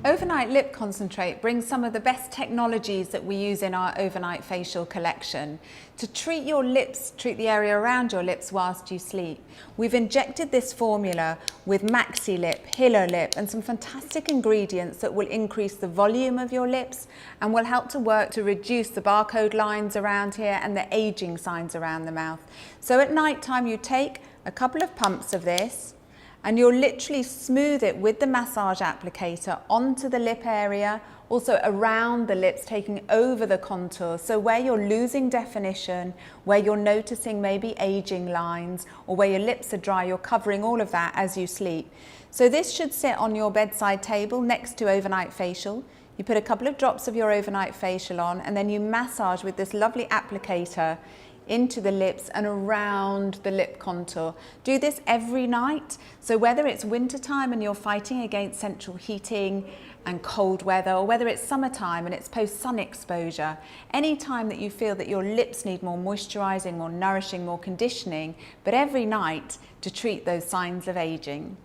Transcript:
Overnight Lip Concentrate brings some of the best technologies that we use in our overnight facial collection to treat your lips, treat the area around your lips whilst you sleep. We've injected this formula with Maxi Lip, Hilo Lip and some fantastic ingredients that will increase the volume of your lips and will help to work to reduce the barcode lines around here and the aging signs around the mouth. So at night time you take a couple of pumps of this and you'll literally smooth it with the massage applicator onto the lip area, also around the lips, taking over the contour. So where you're losing definition, where you're noticing maybe aging lines, or where your lips are dry, you're covering all of that as you sleep. So this should sit on your bedside table next to overnight facial. You put a couple of drops of your overnight facial on, and then you massage with this lovely applicator into the lips and around the lip contour. Do this every night. So whether it's winter time and you're fighting against central heating and cold weather, or whether it's summertime and it's post-sun exposure, any time that you feel that your lips need more moisturizing, more nourishing, more conditioning, but every night to treat those signs of aging.